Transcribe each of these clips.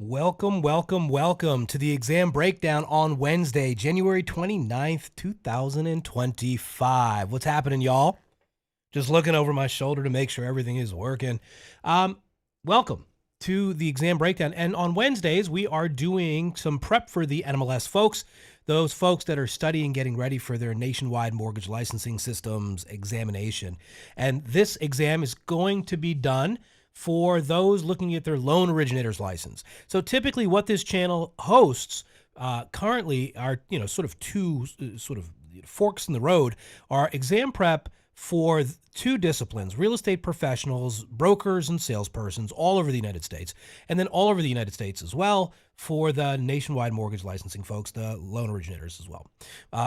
Welcome, welcome, welcome to the exam breakdown on Wednesday, January 29th, 2025. What's happening, y'all? Just looking over my shoulder to make sure everything is working. Welcome to the exam breakdown. And on Wednesdays, we are doing some prep for the NMLS folks, those folks that are studying, getting ready for their nationwide mortgage licensing systems examination. And this exam is going to be done for those looking at their loan originator's license. So typically what this channel hosts currently are, sort of two forks in the road, are exam prep for two disciplines: real estate professionals, brokers, and salespersons all over the United States, and then all over the United States as well for the nationwide mortgage licensing folks, the loan originators as well.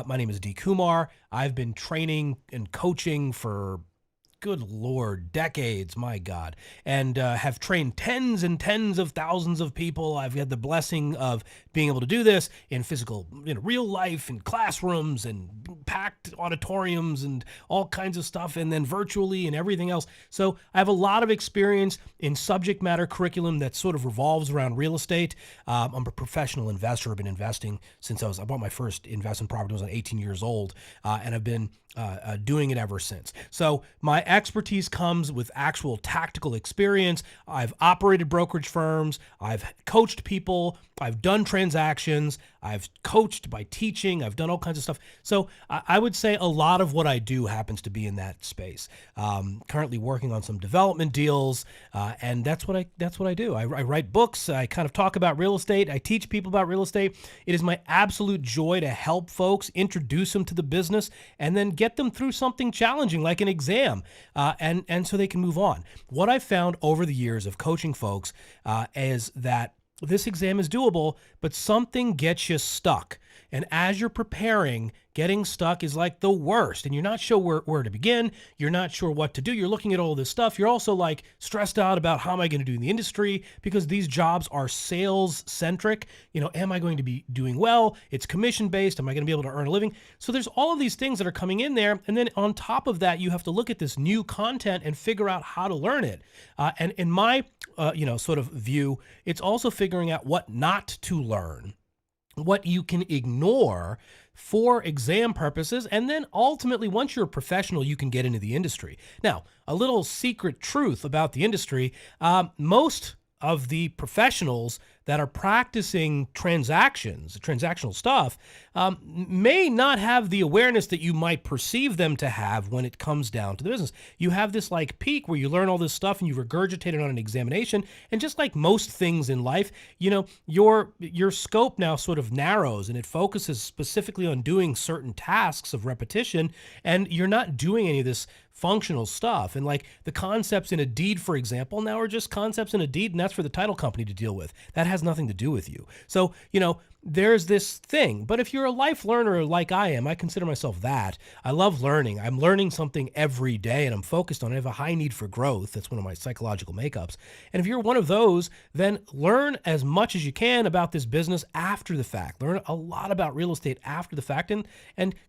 My name is D. Kumar. I've been training and coaching for, good Lord, decades, my God, and have trained tens and tens of thousands of people. I've had the blessing of being able to do this in physical, real life, in classrooms and packed auditoriums and all kinds of stuff, and then virtually and everything else. So I have a lot of experience in subject matter curriculum that sort of revolves around real estate. I'm a professional investor. I've been investing since I bought my first investment property when I was 18 years old, and I've been doing it ever since. So my expertise comes with actual tactical experience. I've operated brokerage firms. I've coached people. I've done transactions. I've coached by teaching. I've done all kinds of stuff. So I would say a lot of what I do happens to be in that space. Currently working on some development deals, and that's what I do. I write books. I kind of talk about real estate. I teach people about real estate. It is my absolute joy to help folks, introduce them to the business, and then get them through something challenging like an exam, and so they can move on. What I've found over the years of coaching folks is that this exam is doable, but something gets you stuck. And as you're preparing, getting stuck is like the worst. And you're not sure where to begin. You're not sure what to do. You're looking at all this stuff. You're also like stressed out about how am I going to do in the industry, because these jobs are sales centric. Am I going to be doing well? It's commission based. Am I going to be able to earn a living? So there's all of these things that are coming in there. And then on top of that, you have to look at this new content and figure out how to learn it. And in my, sort of view, it's also figuring out what not to learn, what you can ignore for exam purposes, and then ultimately, once you're a professional, you can get into the industry. Now, a little secret truth about the industry: most of the professionals that are practicing transactional stuff, may not have the awareness that you might perceive them to have when it comes down to the business. You have this like peak where you learn all this stuff and you regurgitate it on an examination. And just like most things in life, your scope now sort of narrows and it focuses specifically on doing certain tasks of repetition. And you're not doing any of this functional stuff. And like the concepts in a deed, for example, now are just concepts in a deed, and that's for the title company to deal with. That has nothing to do with you. So, there's this thing. But if you're a life learner like I am, I consider myself that. I love learning. I'm learning something every day and I'm focused on it. I have a high need for growth. That's one of my psychological makeups. And if you're one of those, then learn as much as you can about this business after the fact. Learn a lot about real estate after the fact and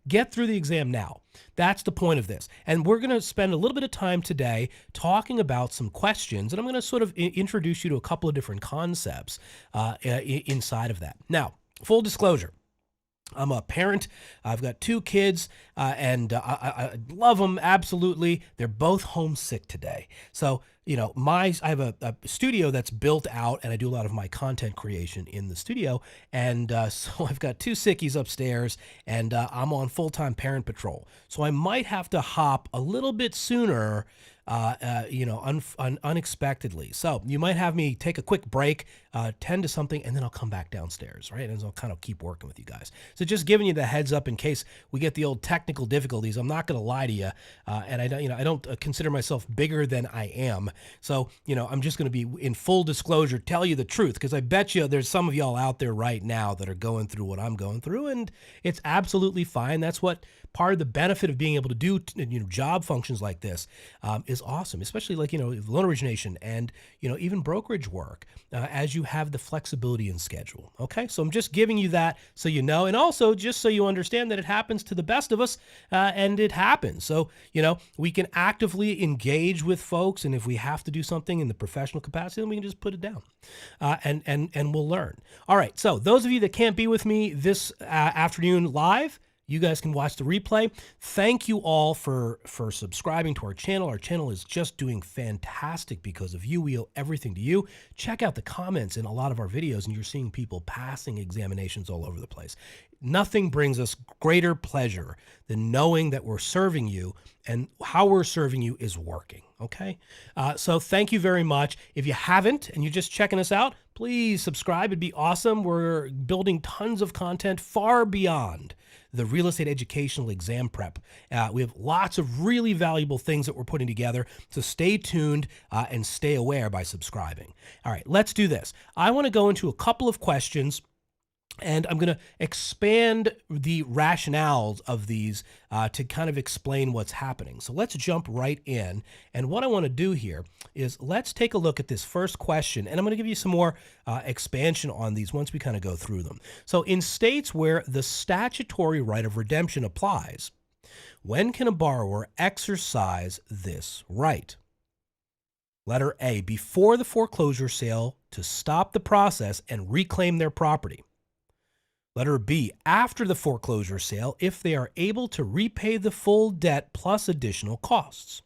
get through the exam now. That's the point of this. And we're going to spend a little bit of time today talking about some questions, and I'm going to sort of introduce you to a couple of different concepts inside of that. Now, full disclosure, I'm a parent. I've got two kids, and I love them absolutely. They're both homesick today. So, I have a studio that's built out, and I do a lot of my content creation in the studio. And so I've got two sickies upstairs, and I'm on full-time parent patrol. So I might have to hop a little bit sooner, unexpectedly. So you might have me take a quick break, tend to something, and then I'll come back downstairs, right? And I'll kind of keep working with you guys. So just giving you the heads up in case we get the old technical difficulties. I'm not going to lie to you, and I don't consider myself bigger than I am. So I'm just going to be in full disclosure, tell you the truth, because I bet you there's some of y'all out there right now that are going through what I'm going through, and it's absolutely fine. That's what part of the benefit of being able to do job functions like this is is awesome, especially like, loan origination and, even brokerage work, as you have the flexibility in schedule. Okay. So I'm just giving you that so you know, and also just so you understand that it happens to the best of us, and it happens. So, we can actively engage with folks. And if we have to do something in the professional capacity, then we can just put it down, and we'll learn. All right. So those of you that can't be with me this afternoon live, you guys can watch the replay. Thank you all for subscribing to our channel. Our channel is just doing fantastic because of you. We owe everything to you. Check out the comments in a lot of our videos, and you're seeing people passing examinations all over the place. Nothing brings us greater pleasure than knowing that we're serving you, and how we're serving you is working. Okay? So thank you very much. If you haven't and you're just checking us out, please subscribe. It'd be awesome. We're building tons of content far beyond the real estate educational exam prep. We have lots of really valuable things that we're putting together. So stay tuned and stay aware by subscribing. All right, let's do this. I want to go into a couple of questions, and I'm going to expand the rationales of these to kind of explain what's happening. So let's jump right in. And what I want to do here is let's take a look at this first question. And I'm going to give you some more expansion on these once we kind of go through them. So in states where the statutory right of redemption applies, when can a borrower exercise this right? Letter A, before the foreclosure sale to stop the process and reclaim their property. Letter B, after the foreclosure sale, if they are able to repay the full debt plus additional costs.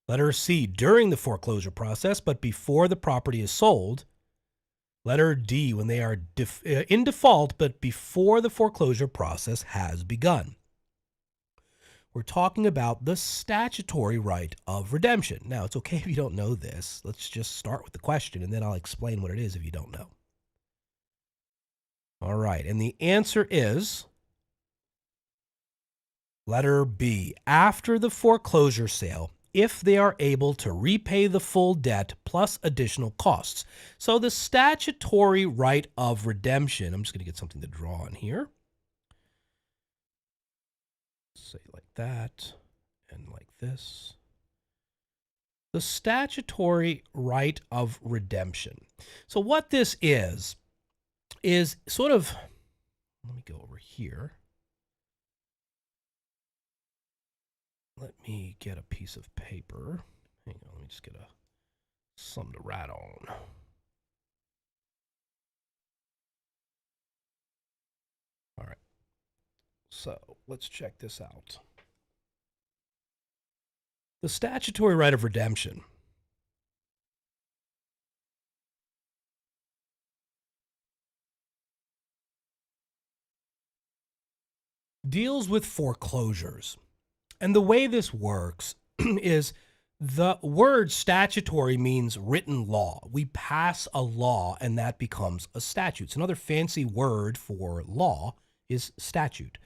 Letter C, during the foreclosure process, but before the property is sold. Letter D, when they are in default, but before the foreclosure process has begun. We're talking about the statutory right of redemption. Now, it's okay if you don't know this. Let's just start with the question, and then I'll explain what it is if you don't know. All right, and the answer is letter B, after the foreclosure sale, if they are able to repay the full debt plus additional costs. So the statutory right of redemption, I'm just going to get something to draw on here. Say like that and like this. The statutory right of redemption. So what this is sort of, let me go over here. Let me get a piece of paper. Hang on, let me just get something to write on. All right. So let's check this out. The statutory right of redemption deals with foreclosures. And the way this works is the word statutory means written law. We pass a law and that becomes a statute. It's another fancy word for law is statute.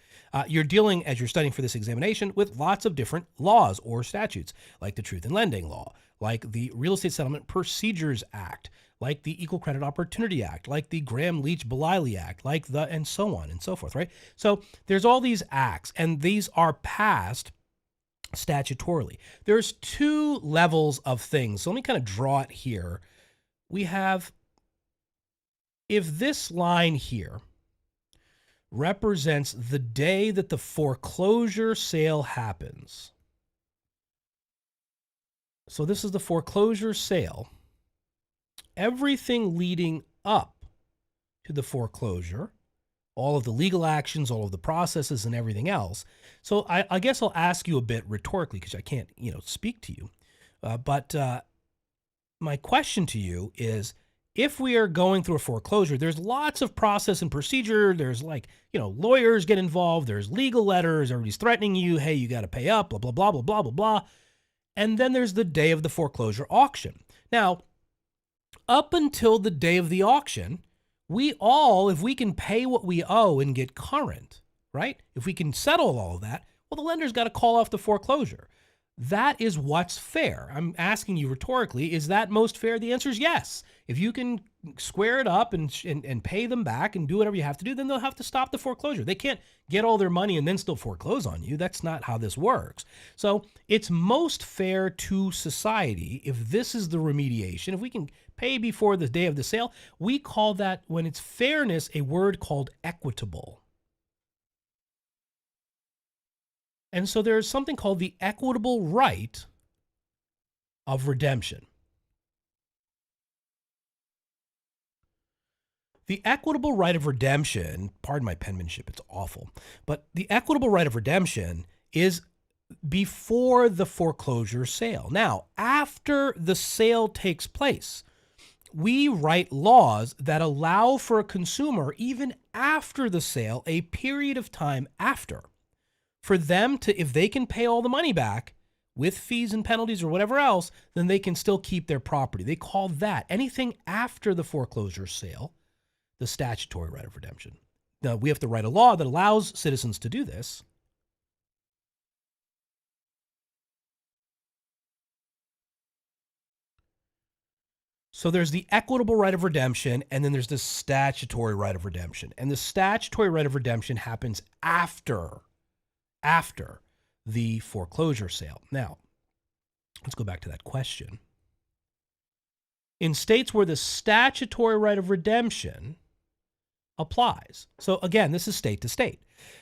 You're dealing, as you're studying for this examination, with lots of different laws or statutes, like the Truth in Lending Law, like the Real Estate Settlement Procedures Act, like the Equal Credit Opportunity Act, like the Graham-Leach-Bliley Act, like and so on and so forth, right? So there's all these acts, and these are passed statutorily. There's two levels of things. So let me kind of draw it here. We have, if this line here represents the day that the foreclosure sale happens. So this is the foreclosure sale. Everything leading up to the foreclosure, all of the legal actions, all of the processes and everything else. So I guess I'll ask you a bit rhetorically because I can't, speak to you. But my question to you is, if we are going through a foreclosure, there's lots of process and procedure. There's lawyers get involved. There's legal letters. Everybody's threatening you. Hey, you got to pay up, blah, blah, blah, blah, blah, blah, blah. And then there's the day of the foreclosure auction. Now, up until the day of the auction, we all, if we can pay what we owe and get current, right? If we can settle all of that, well, the lender's got to call off the foreclosure. That is what's fair. I'm asking you rhetorically, is that most fair? The answer is yes. If you can square it up and pay them back and do whatever you have to do, then they'll have to stop the foreclosure. They can't get all their money and then still foreclose on you. That's not how this works. So it's most fair to society if this is the remediation. If we can pay before the day of the sale, we call that, when it's fairness, a word called equitable. And so there's something called the equitable right of redemption. The equitable right of redemption, pardon my penmanship, it's awful, but the equitable right of redemption is before the foreclosure sale. Now, after the sale takes place, we write laws that allow for a consumer, even after the sale, a period of time after, for them to, if they can pay all the money back with fees and penalties or whatever else, then they can still keep their property. They call that anything after the foreclosure sale, the statutory right of redemption. Now, we have to write a law that allows citizens to do this. So there's the equitable right of redemption, and then there's the statutory right of redemption. And the statutory right of redemption happens after the foreclosure sale. Now, let's go back to that question. In states where the statutory right of redemption applies. So again, this is state to state.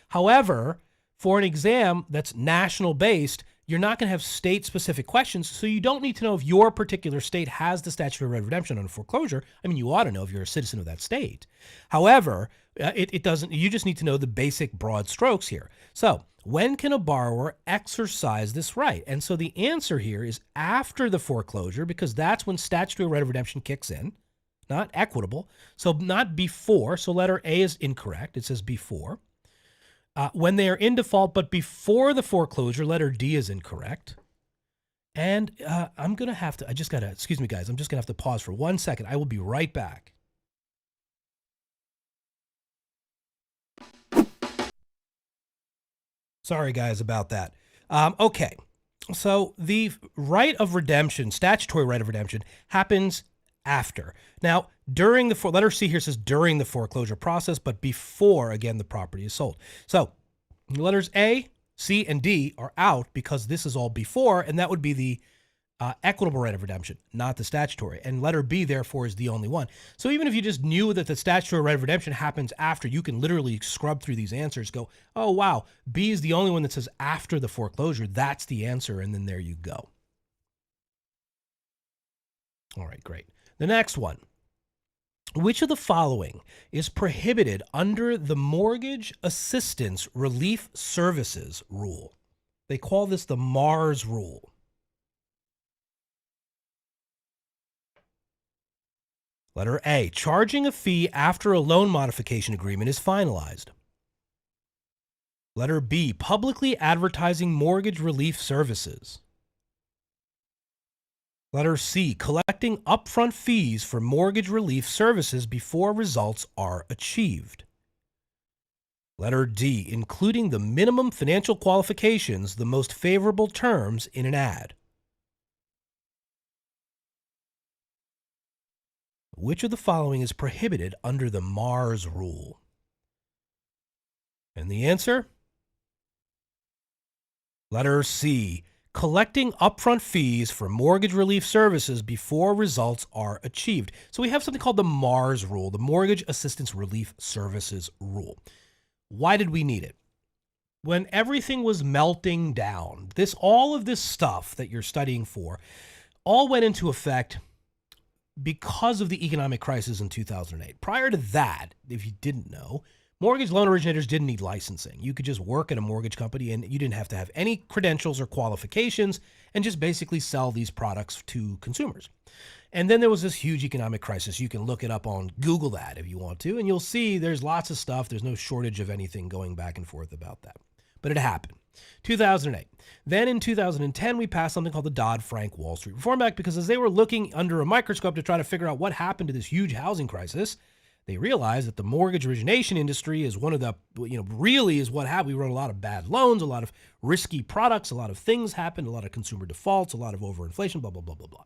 However, for an exam that's national based, you're not going to have state specific questions. So you don't need to know if your particular state has the statutory right of redemption on foreclosure. I mean, you ought to know if you're a citizen of that state. However, it doesn't, you just need to know the basic broad strokes here. So when can a borrower exercise this right? And so the answer here is after the foreclosure, because that's when statutory right of redemption kicks in. Not equitable, so not before. So letter A is incorrect. It says before. When they are in default, but before the foreclosure, letter D is incorrect. And I'm going to have to, excuse me, guys, I'm just going to have to pause for 1 second. I will be right back. Sorry, guys, about that. Okay, so the right of redemption, statutory right of redemption, happens after. Now, during the letter C here says during the foreclosure process, but before, again, the property is sold. So letters A, C, and D are out because this is all before, and that would be the equitable right of redemption, not the statutory. And letter B, therefore, is the only one. So even if you just knew that the statutory right of redemption happens after, you can literally scrub through these answers, go, oh, wow, B is the only one that says after the foreclosure. That's the answer, and then there you go. All right, great. The next one. Which of the following is prohibited under the Mortgage Assistance Relief Services rule? They call this the MARS rule. Letter A, charging a fee after a loan modification agreement is finalized. Letter B, publicly advertising mortgage relief services. Letter C, collecting upfront fees for mortgage relief services before results are achieved. Letter D, including the minimum financial qualifications, the most favorable terms in an ad. Which of the following is prohibited under the MARS rule? And the answer? Letter C, collecting upfront fees for mortgage relief services before results are achieved. So we have something called the MARS rule, the Mortgage Assistance Relief Services rule. Why did we need it? When everything was melting down, all of this stuff that you're studying for all went into effect because of the economic crisis in 2008. Prior to that, if you didn't know, mortgage loan originators didn't need licensing. You could just work at a mortgage company and you didn't have to have any credentials or qualifications and just basically sell these products to consumers. And then there was this huge economic crisis. You can look it up on Google that if you want to, and you'll see there's lots of stuff. There's no shortage of anything going back and forth about that. But it happened. 2008. Then in 2010, we passed something called the Dodd-Frank Wall Street Reform Act because as they were looking under a microscope to try to figure out what happened to this huge housing crisis, They realized that the mortgage origination industry is one of the, really is what happened. We wrote a lot of bad loans, a lot of risky products, a lot of things happened, a lot of consumer defaults, a lot of overinflation, blah, blah, blah, blah, blah.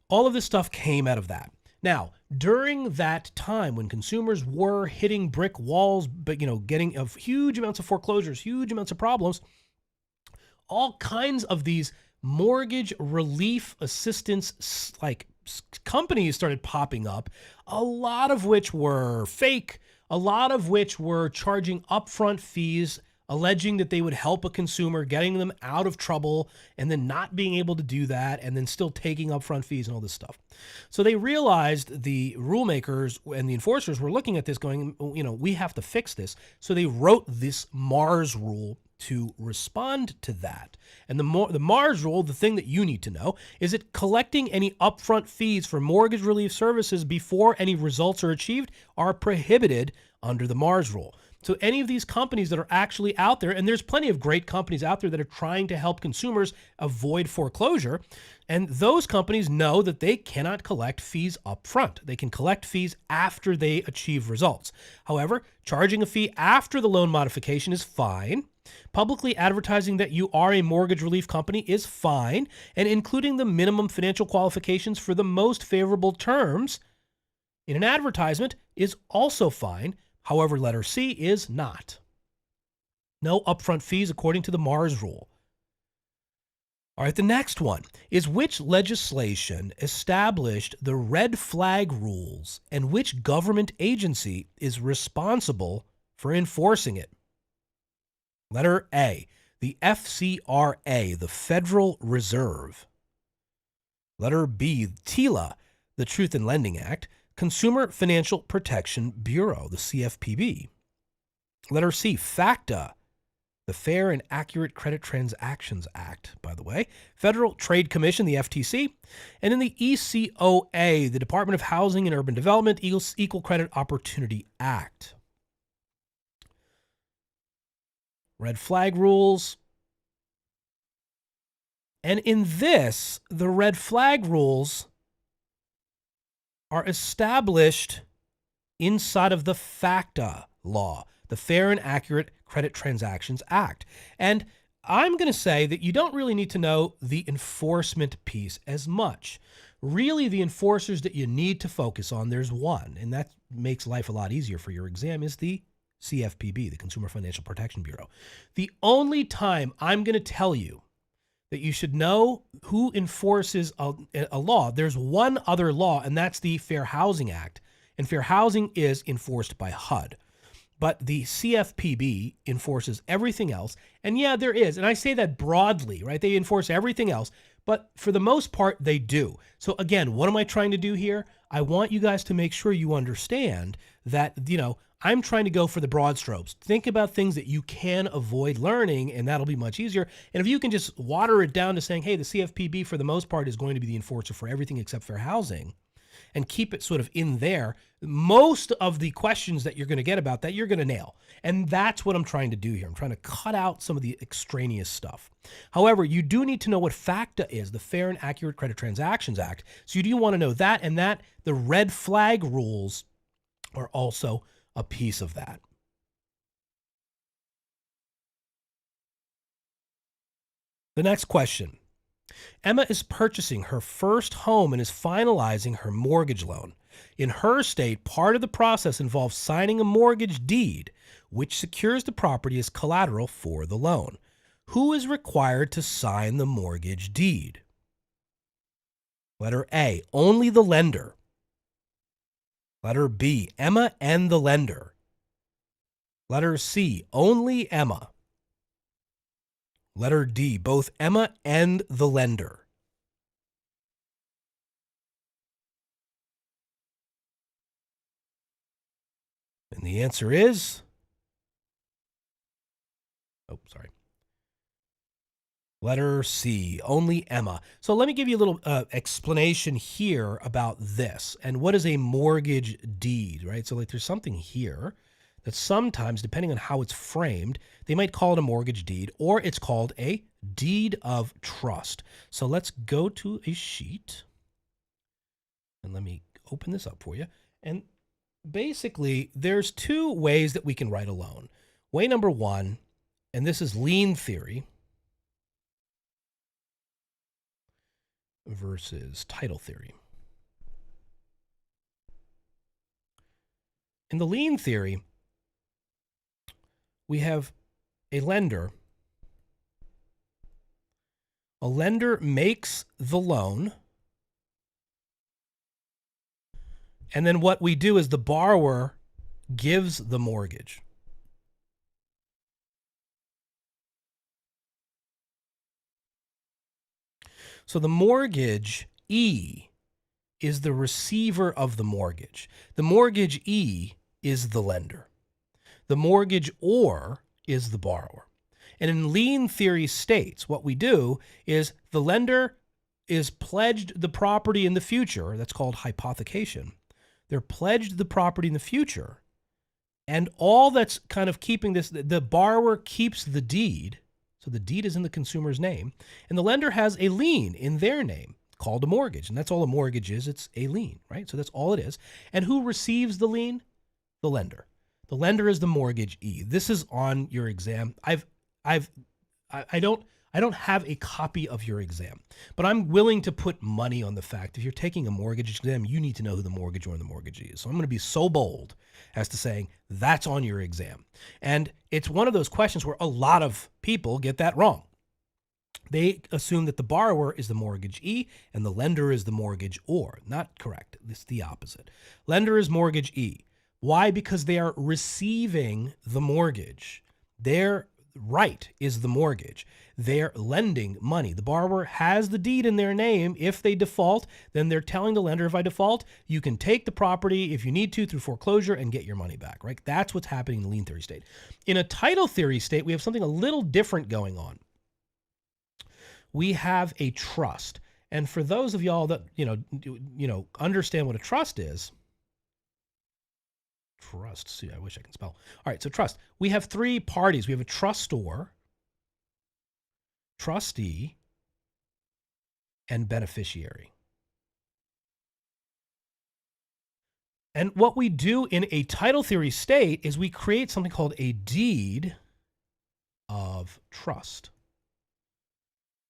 All of this stuff came out of that. Now, during that time when consumers were hitting brick walls, but, getting of huge amounts of foreclosures, huge amounts of problems, all kinds of these mortgage relief assistance like companies started popping up, a lot of which were fake, a lot of which were charging upfront fees, alleging that they would help a consumer, getting them out of trouble, and then not being able to do that, and then still taking upfront fees and all this stuff. So they realized, the rulemakers and the enforcers were looking at this going, we have to fix this. So they wrote this Mars rule to respond to that. And the Mars rule, the thing that you need to know, is that collecting any upfront fees for mortgage relief services before any results are achieved are prohibited under the Mars rule. So any of these companies that are actually out there, and there's plenty of great companies out there that are trying to help consumers avoid foreclosure, and those companies know that they cannot collect fees up front. They can collect fees after they achieve results. However, charging a fee after the loan modification is fine. Publicly advertising that you are a mortgage relief company is fine, and including the minimum financial qualifications for the most favorable terms in an advertisement is also fine. However, letter C is not. No upfront fees according to the Mars rule. All right, the next one is which legislation established the red flag rules and which government agency is responsible for enforcing it? Letter A, the FCRA, the Federal Reserve. Letter B, TILA, the Truth in Lending Act, Consumer Financial Protection Bureau, the CFPB. Letter C, FACTA, the Fair and Accurate Credit Transactions Act, by the way, Federal Trade Commission, the FTC, and then the ECOA, the Department of Housing and Urban Development, Equal Credit Opportunity Act. Red flag rules. And in this, the red flag rules are established inside of the FACTA law, the Fair and Accurate Credit Transactions Act. And I'm going to say that you don't really need to know the enforcement piece as much. Really, the enforcers that you need to focus on, there's one, and that makes life a lot easier for your exam, is the CFPB, the Consumer Financial Protection Bureau. The only time I'm going to tell you that you should know who enforces a law, there's one other law, and that's the Fair Housing Act. And fair housing is enforced by HUD. But the CFPB enforces everything else. And yeah, there is. And I say that broadly, right? They enforce everything else. But for the most part, they do. So again, what am I trying to do here? I want you guys to make sure you understand that, I'm trying to go for the broad strokes. Think about things that you can avoid learning, and that'll be much easier. And if you can just water it down to saying, hey, the CFPB for the most part is going to be the enforcer for everything except fair housing, and keep it sort of in there, most of the questions that you're going to get about that, you're going to nail. And that's what I'm trying to do here. I'm trying to cut out some of the extraneous stuff. However, you do need to know what FACTA is, the Fair and Accurate Credit Transactions Act. So you do want to know that, and that the red flag rules are also a piece of that. The next question. Emma is purchasing her first home and is finalizing her mortgage loan. In her state, part of the process involves signing a mortgage deed, which secures the property as collateral for the loan. Who is required to sign the mortgage deed? Letter A, only the lender. Letter B, Emma and the lender. Letter C, only Emma. Letter D, both Emma and the lender. And the answer is, letter C, only Emma. So let me give you a little explanation here about this. And what is a mortgage deed, right? So there's something here that sometimes, depending on how it's framed, they might call it a mortgage deed, or it's called a deed of trust. So let's go to a sheet, and let me open this up for you. And basically, there's two ways that we can write a loan. Way number one, and this is lien theory versus title theory. In the lien theory, we have a lender. A lender makes the loan, and then what we do is the borrower gives the mortgage. So the mortgage E is the receiver of the mortgage. The mortgage E is the lender. The mortgagor is the borrower. And in lien theory states, what we do is the lender is pledged the property in the future. That's called hypothecation. They're pledged the property in the future. And all that's kind of keeping this, the borrower keeps the deed. So the deed is in the consumer's name. And the lender has a lien in their name called a mortgage. And that's all a mortgage is. It's a lien, right? So that's all it is. And who receives the lien? The lender. The lender is the mortgage E. This is on your exam. I don't have a copy of your exam, but I'm willing to put money on the fact if you're taking a mortgage exam, you need to know who the mortgagor and the mortgagee is. So I'm going to be so bold as to saying that's on your exam. And it's one of those questions where a lot of people get that wrong. They assume that the borrower is the mortgagee and the lender is the mortgagor. Not correct. It's the opposite. Lender is mortgagee. Why? Because they are receiving the mortgage. Their right is the mortgage. They're lending money. The borrower has the deed in their name. If they default, then they're telling the lender, if I default, you can take the property if you need to through foreclosure and get your money back, right? That's what's happening in the lien theory state. In a title theory state, we have something a little different going on. We have a trust. And for those of y'all that, understand what a trust is, trust. See, I wish I can spell. All right, so trust. We have three parties. We have a trustor, trustee, and beneficiary. And what we do in a title theory state is we create something called a deed of trust.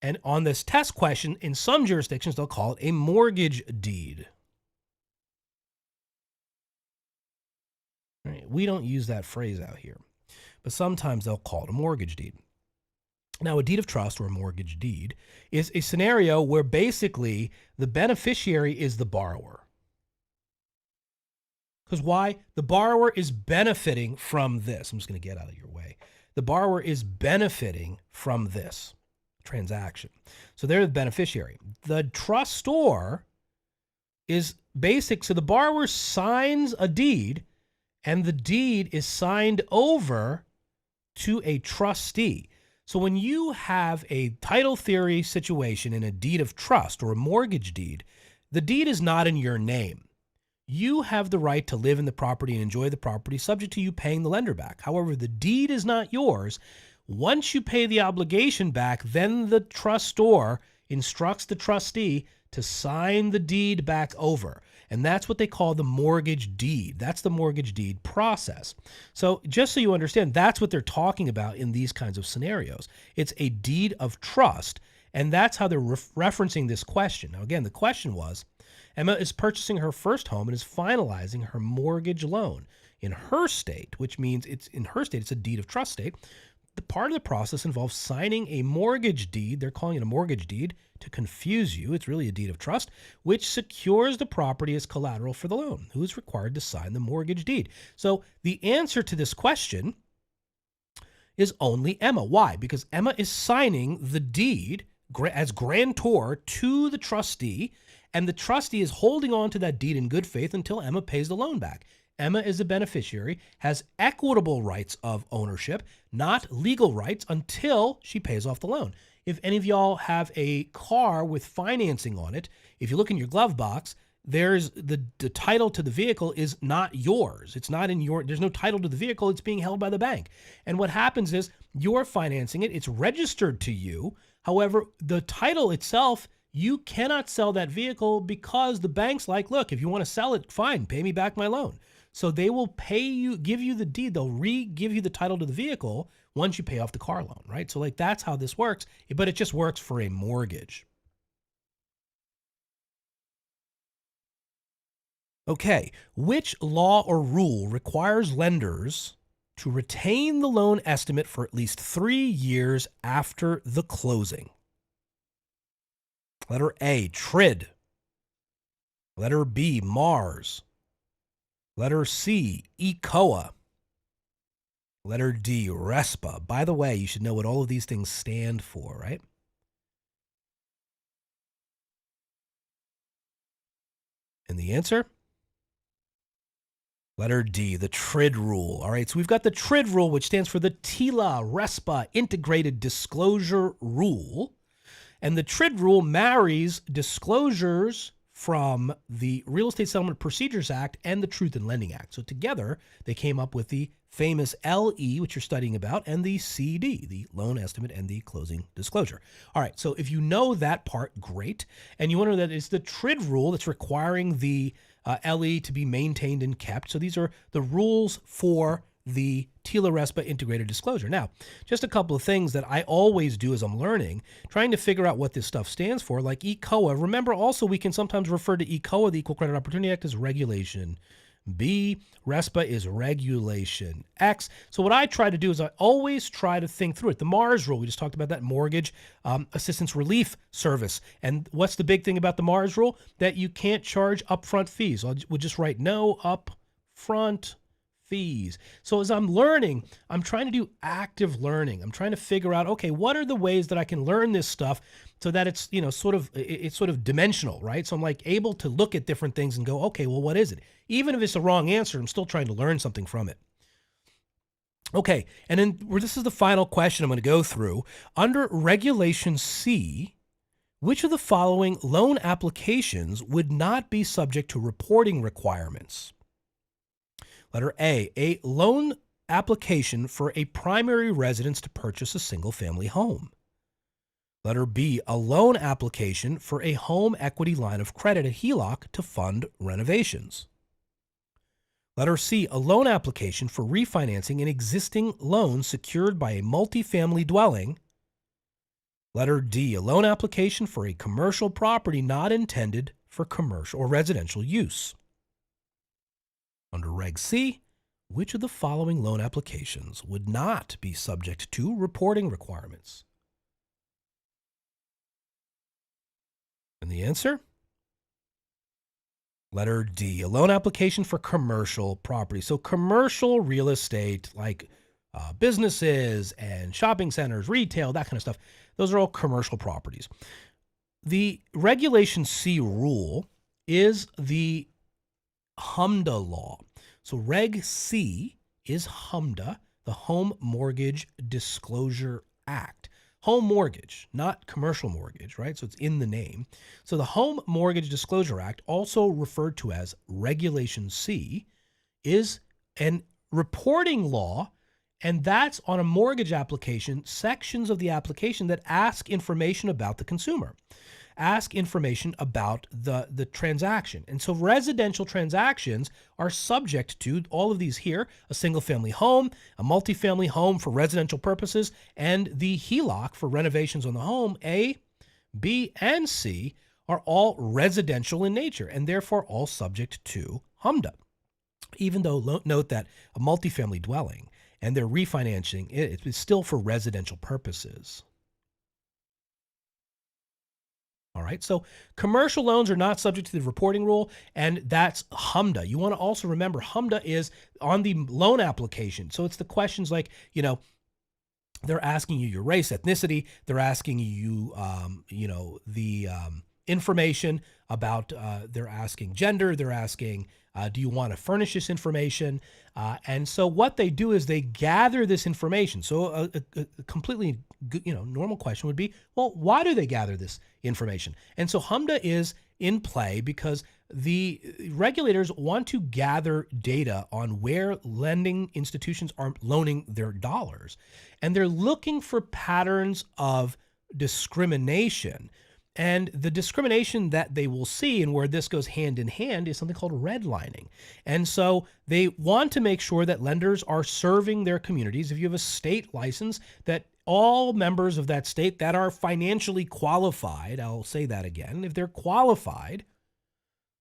And on this test question, in some jurisdictions, they'll call it a mortgage deed. Right. We don't use that phrase out here, but sometimes they'll call it a mortgage deed. Now, a deed of trust or a mortgage deed is a scenario where basically the beneficiary is the borrower. Because why? The borrower is benefiting from this. I'm just going to get out of your way. The borrower is benefiting from this transaction. So they're the beneficiary. The trustor is basic. So the borrower signs a deed, and the deed is signed over to a trustee. So when you have a title theory situation in a deed of trust or a mortgage deed, the deed is not in your name. You have the right to live in the property and enjoy the property subject to you paying the lender back. However, the deed is not yours. Once you pay the obligation back, then the trustor instructs the trustee to sign the deed back over. And that's what they call the mortgage deed. That's the mortgage deed process. So just so you understand, that's what they're talking about in these kinds of scenarios. It's a deed of trust, and that's how they're referencing this question. Now, again, the question was, Emma is purchasing her first home and is finalizing her mortgage loan. In her state, which means it's a deed of trust state, the part of the process involves signing a mortgage deed. They're calling it a mortgage deed to confuse you. It's really a deed of trust, which secures the property as collateral for the loan. Who is required to sign the mortgage deed? So the answer to this question is only Emma. Why? Because Emma is signing the deed as grantor to the trustee, and the trustee is holding on to that deed in good faith until Emma pays the loan back. Emma is a beneficiary, has equitable rights of ownership, not legal rights until she pays off the loan. If any of y'all have a car with financing on it, if you look in your glove box, there's the title to the vehicle is not yours. It's not in your, there's no title to the vehicle. It's being held by the bank. And what happens is you're financing it. It's registered to you. However, the title itself, you cannot sell that vehicle because the bank's like, look, if you want to sell it, fine, pay me back my loan. So they will pay you, give you the deed. They'll give you the title to the vehicle once you pay off the car loan, right? So like that's how this works, but it just works for a mortgage. Okay, which law or rule requires lenders to retain the loan estimate for at least 3 years after the closing? Letter A, TRID. Letter B, MARS. Letter C, ECOA. Letter D, RESPA. By the way, you should know what all of these things stand for, right? And the answer? Letter D, the TRID rule. All right, so we've got the TRID rule, which stands for the TILA-RESPA Integrated Disclosure Rule. And the TRID rule marries disclosures from the Real Estate Settlement Procedures Act and the Truth in Lending Act. So together, they came up with the famous LE, which you're studying about, and the CD, the loan estimate and the closing disclosure. All right, so if you know that part, great. And you wonder that it's the TRID rule that's requiring the LE to be maintained and kept. So these are the rules for the TILA-RESPA integrated disclosure. Now, just a couple of things that I always do as I'm learning, trying to figure out what this stuff stands for, like ECOA. Remember also we can sometimes refer to ECOA, the Equal Credit Opportunity Act, as regulation B. RESPA is regulation X. So what I try to do is I always try to think through it. The MARS rule, we just talked about that, Mortgage Assistance Relief Service. And what's the big thing about the MARS rule? That you can't charge upfront fees. We'll just write no upfront fees. So as I'm learning, I'm trying to do active learning. I'm trying to figure out, okay, what are the ways that I can learn this stuff so that it's, sort of dimensional, right? So I'm like able to look at different things and go, okay, well, what is it? Even if it's the wrong answer, I'm still trying to learn something from it. Okay, and then this is the final question I'm going to go through. Under Regulation C, which of the following loan applications would not be subject to reporting requirements? Letter A loan application for a primary residence to purchase a single-family home. Letter B, a loan application for a home equity line of credit, a HELOC, to fund renovations. Letter C, a loan application for refinancing an existing loan secured by a multifamily dwelling. Letter D, a loan application for a commercial property not intended for commercial or residential use. Under Reg C, which of the following loan applications would not be subject to reporting requirements? And the answer? Letter D, a loan application for commercial property. So commercial real estate, like businesses and shopping centers, retail, that kind of stuff, those are all commercial properties. The Regulation C rule is the HMDA law. So Reg C is HMDA, the Home Mortgage Disclosure Act. Home mortgage, not commercial mortgage, right? So it's in the name. So the Home Mortgage Disclosure Act, also referred to as Regulation C, is an reporting law, and that's on a mortgage application, sections of the application that ask information about the consumer, ask information about the transaction. And so residential transactions are subject to all of these here: a single family home, a multifamily home for residential purposes, and the HELOC for renovations on the home. A, B, and C are all residential in nature and therefore all subject to HMDA. Even though, note that a multifamily dwelling and they're refinancing it, it's still for residential purposes. All right, so commercial loans are not subject to the reporting rule, and that's HMDA. You want to also remember HMDA is on the loan application. So it's the questions like, they're asking you your race, ethnicity. They're asking you, the information about, they're asking gender. They're asking, do you want to furnish this information? And so what they do is they gather this information. So a completely normal question would be, well, why do they gather this information? And so HMDA is in play because the regulators want to gather data on where lending institutions are loaning their dollars. And they're looking for patterns of discrimination. And the discrimination that they will see, and where this goes hand in hand, is something called redlining. And so they want to make sure that lenders are serving their communities. If you have a state license, that all members of that state that are financially qualified, I'll say that again, if they're qualified,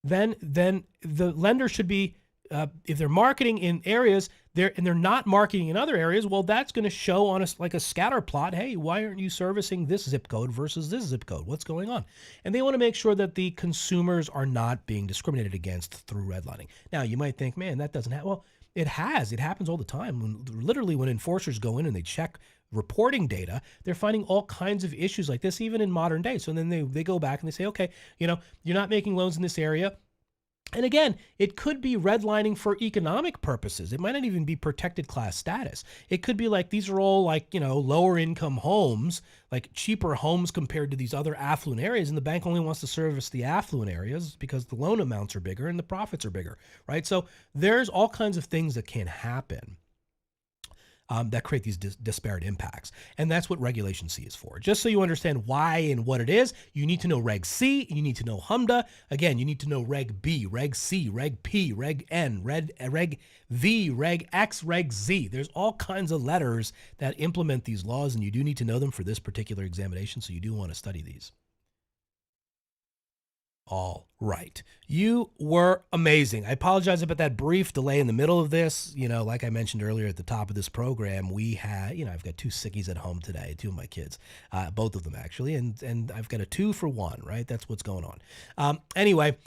then the lender should be, if they're marketing in areas and they're not marketing in other areas, well, that's going to show on us like a scatter plot. Hey, why aren't you servicing this zip code versus this zip code? What's going on? And they want to make sure that the consumers are not being discriminated against through redlining. Now, you might think, man, that doesn't happen. Well, it has. It happens all the time. When enforcers go in and they check reporting data, they're finding all kinds of issues like this, even in modern day. So then they go back and they say, okay, you're not making loans in this area. And again, it could be redlining for economic purposes. It might not even be protected class status. It could be like, these are all like, lower income homes, like cheaper homes compared to these other affluent areas. And the bank only wants to service the affluent areas because the loan amounts are bigger and the profits are bigger, right? So there's all kinds of things that can happen that create these disparate impacts. And that's what Regulation C is for. Just so you understand why and what it is, you need to know Reg C, you need to know HMDA. Again, you need to know Reg B, Reg C, Reg P, Reg N, Reg V, Reg X, Reg Z. There's all kinds of letters that implement these laws, and you do need to know them for this particular examination, so you do want to study these. All right. You were amazing. I apologize about that brief delay in the middle of this. Like I mentioned earlier at the top of this program, we had, I've got two sickies at home today, two of my kids, both of them actually, and I've got a 2-for-1, right? That's what's going on. Anyway,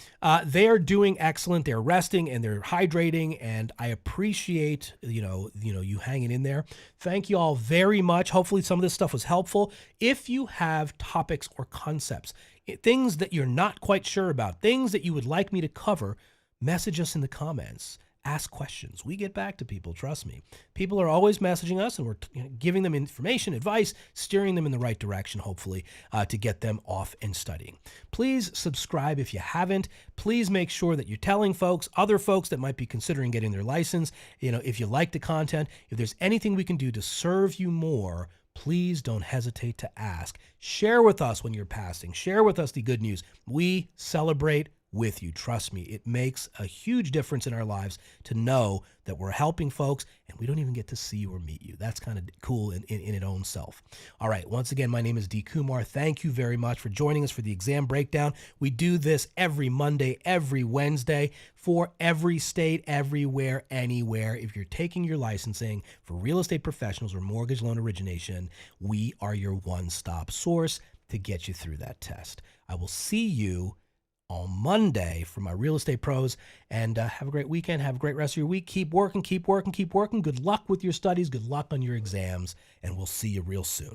they are doing excellent. They're resting and they're hydrating, and I appreciate, you hanging in there. Thank you all very much. Hopefully some of this stuff was helpful. If you have topics or concepts, things that you're not quite sure about, things that you would like me to cover, message us in the comments. Ask questions. We get back to people, trust me. People are always messaging us, and we're giving them information, advice, steering them in the right direction, hopefully, to get them off and studying. Please subscribe if you haven't. Please make sure that you're telling other folks that might be considering getting their license. If you like the content, if there's anything we can do to serve you more, please don't hesitate to ask. Share with us when you're passing. Share with us the good news. We celebrate with you. Trust me, it makes a huge difference in our lives to know that we're helping folks and we don't even get to see you or meet you. That's kind of cool in its own self. All right. Once again, my name is D. Kumar. Thank you very much for joining us for the exam breakdown. We do this every Monday, every Wednesday for every state, everywhere, anywhere. If you're taking your licensing for real estate professionals or mortgage loan origination, we are your one-stop source to get you through that test. I will see you on Monday for my real estate pros, and have a great weekend. Have a great rest of your week. Keep working, keep working, keep working. Good luck with your studies. Good luck on your exams, and we'll see you real soon.